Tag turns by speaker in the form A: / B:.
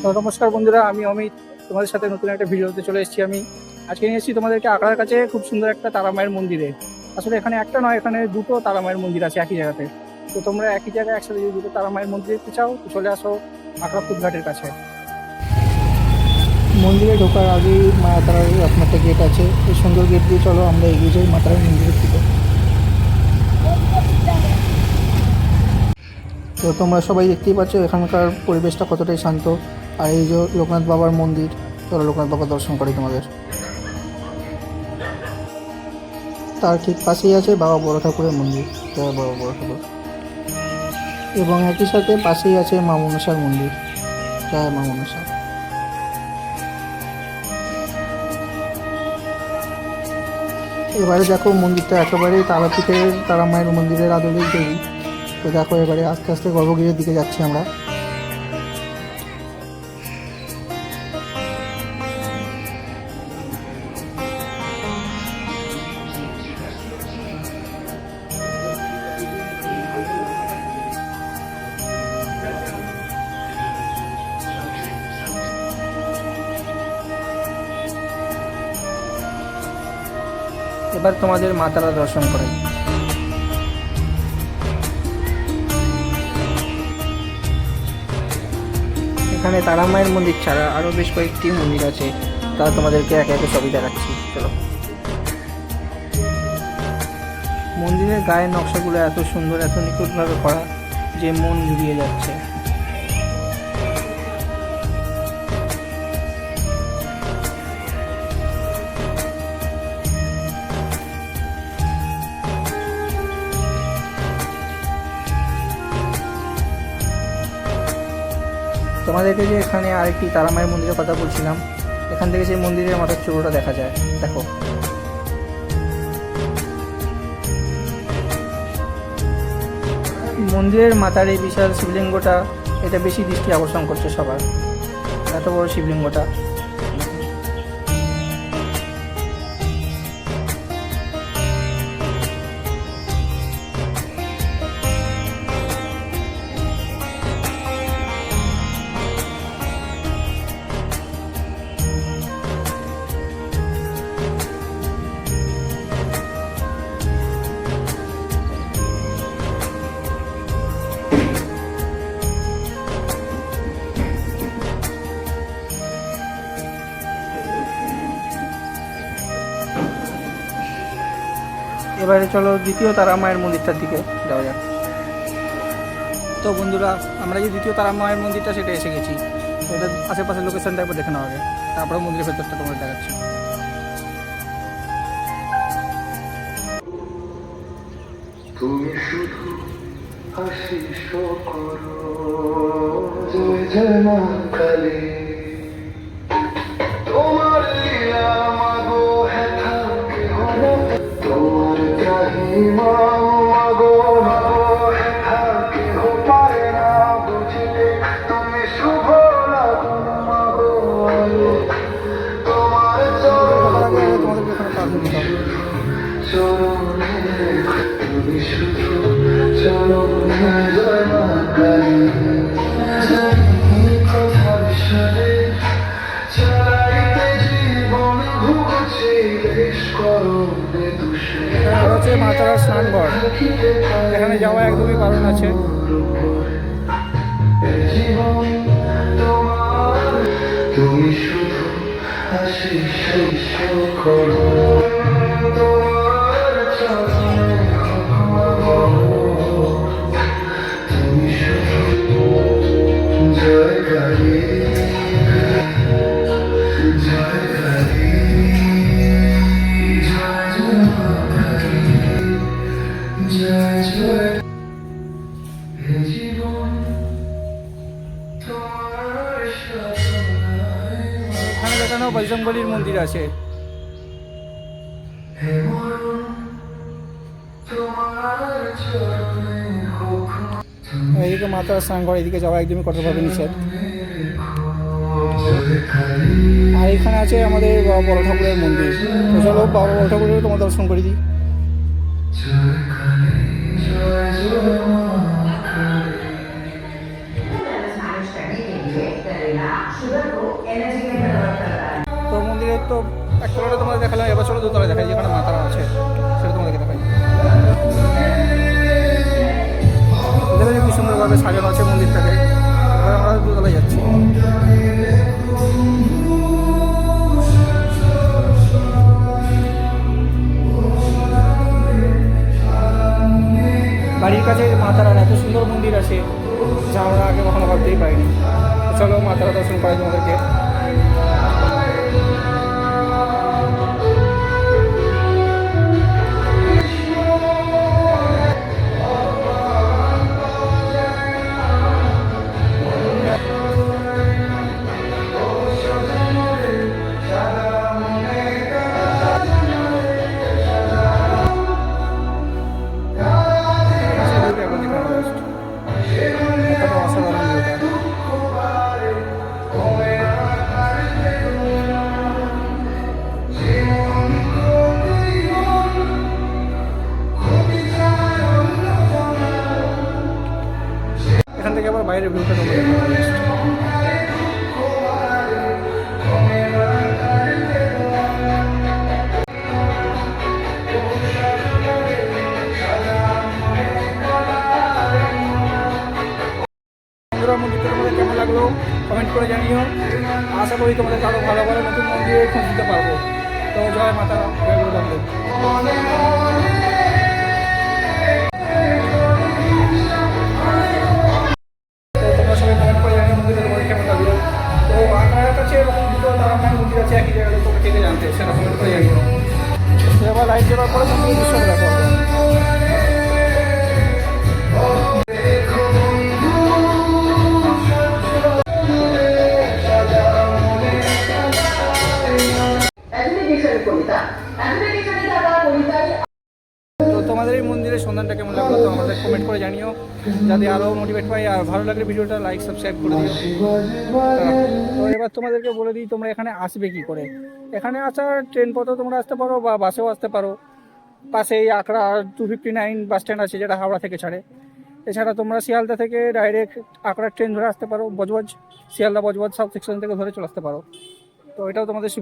A: তো নমস্কার বন্ধুরা, আমি অমিত তোমাদের সাথে নতুন একটা ভিডিওতে চলে এসেছি। আমি আজকে নিয়ে এসেছি তোমাদেরকে আগ্রার কাছে খুব সুন্দর একটা তারা মায়ের মন্দিরে। আসলে এখানে একটা নয়, এখানে দুটো তারা মায়ের মন্দির আছে একই জায়গাতে। তো তোমরা একই জায়গায় একসাথে যদি দুটো তারা মায়ের মন্দির দেখতে চাও তো চলে আসো আগ্রা ফুটঘাটের কাছে।
B: মন্দিরে ঢোকার আগেই মা তারার এরকম একটা গেট আছে। এই সুন্দর গেট দিয়ে চলো আমরা এগিয়ে যাই মা তারার মন্দিরের দিকে। তো তোমরা সবাই দেখতেই পাচ্ছ এখানকার পরিবেশটা কতটাই শান্ত। আর এই যে লোকনাথ বাবার মন্দির, চলো লোকনাথ বাবার দর্শন করি তোমাদের। তার ঠিক পাশেই আছে বাবা বড় ঠাকুরের মন্দির, জয় বাবা বড় ঠাকুর। এবং একই সাথে পাশেই আছে মা মনসার মন্দির, জয় মা মনসা। এবারে দেখো মন্দিরটা একেবারেই তারাপীঠের তারা মায়ের মন্দিরের আদলেই তৈরি। তো দেখো এবারে আস্তে আস্তে গর্ভগৃহের দিকে যাচ্ছি আমরা।
A: এবার তোমাদের মা তারা দর্শন করাই। এখানে তারা মায়ের মন্দির ছাড়া আরও বেশ কয়েকটি মন্দির আছে, তা তোমাদেরকে একে একে সবই দেখাচ্ছি, চলো। মন্দিরের গায়ের নকশাগুলো এত সুন্দর, এত নিখুঁতভাবে করা যে মন জুড়িয়ে যাচ্ছে। তোমাদেরকে যে এখানে আরেকটি তারা মায়ের মন্দিরের কথা বলছিলাম, এখান থেকে সেই মন্দিরের মাথার চূড়োটা দেখা যায়, দেখো। মন্দিরের মাথার এই বিশাল শিবলিঙ্গটা, এটা বেশি দৃষ্টি আকর্ষণ করছে সবার, এত বড় শিবলিঙ্গটা। এবারে চলো দ্বিতীয় তারা মায়ের মন্দিরটার দিকে যাওয়া যাক। তো বন্ধুরা, আমরা যে দ্বিতীয় তারা মায়ের মন্দিরটা সেটা এসে গেছি। তো এটা আশেপাশের লোকেশনটা একবার দেখে নেওয়া আগে, তারপরে মন্দিরের ভেতরটা তোমাদের দেখাচ্ছি।
C: তুমি শুধু আশিস করো, জয় জয় মা কালী। তোমার লীলা মাগো হেথা কেহ না, তোমার ত্রাহিমা মাগো মাগো হেথা কেহ পারে না বুঝিতে। তুমি শুভ লাগুন মাগো আলো, তোমার চরণে চরণে তুমি শুধু চরণে জয় মা কালী। কথার সাথে চালাইতে জীবন ভুগছি দেশ করণে তুষে।
A: এটা হচ্ছে মা তারার স্নানঘর, এখানে যাওয়া একদমই বারণ আছে।
C: জীবন তোমার, তুমি শুধু আশিস করো, তোমার চরণে তুমি শুধু জয় কালী, জয় কালী, জয় জয় মা কালী, জয় জয়। হে জীবন তোমার সাধনায়,
A: এখানে দেখানো বজরংবলীর মন্দির আছে।
C: হে মরণ তোমার চরণে হোক।
A: এইদিকে মা তারার স্নানঘর, এদিকে যাওয়া একদমই কঠোরভাবে নিষেধ। আর এখানে আছে আমাদের বাবা বড় ঠাকুরের মন্দির। তো চলো বাবা বড় ঠাকুরের তোমার দর্শন করে দিই।
D: Una de las manos permite indirecta relax.
A: মন্দিরের তো একতলাটা তোমাদের দেখালাম, এবার চলো দোতলায় দেখাই যেখানে মা তারা আছে, সেটা তোমাদেরকে দেখাই। দেখো যে কি সুন্দরভাবে সাজানো আছে মন্দিরটাকে। এবার আমরা দোতলায় যাচ্ছি। বাড়ির কাছে মা তারার এত সুন্দর মন্দির আছে যা আমরা আগে কখনো ভাবতেই পারিনি। তো চলো মা তারা দর্শন করাই তোমাদেরকে। অসাধারণ ভিউটা। এখান থেকে আবার বাইরের ভিউটা তোমাদের মন্দিরটা তোমাদের কেমন লাগলো কমেন্ট করে জানিও। আশা করি তোমাদের আরও ভালো ভালো নতুন মন্দিরে খোঁজ দিতে পারবো। তো জয় মাতা, জয় গুরু বামদেব। তো তোমরা সবাই কমেন্ট করে জানিও মন্দিরটা তোমাদের কেমন লাগলো। তো আপনার কাছে এরকম দুটো তারামায়ের মন্দির আছে একই জায়গায়, তোমরা থেকে জানতে সেটা কমেন্ট করে জানিও। তো এবার লাইট দেওয়ার পরে মন্দিরের দৃশ্য দেখো। তো তোমাদের এই মন্দিরের সন্ধানটা কেমন লাগলো তো আমাদের কমেন্ট করে জানিও, যাতে আরও মোটিভেট পাই। আর ভালো লাগলে ভিডিওটা লাইক সাবস্ক্রাইব করে দিও। তো এবার তোমাদেরকে বলে দিই তোমরা এখানে আসবে কি করে। এখানে আসার ট্রেন পথেও তোমরা আসতে পারো বা বাসেও আসতে পারো। পাশেই আকড়া 259 বাস স্ট্যান্ড আছে যেটা হাওড়া থেকে ছাড়ে। এছাড়া তোমরা শিয়ালদা থেকে ডাইরেক্ট আকড়ার ট্রেন ধরে আসতে পারো, বজবজ শিয়ালদা বজবজ সাউথ সেকশন থেকে ধরে চলে আসতে পারো। তো এটাও তোমাদের সুবিধা।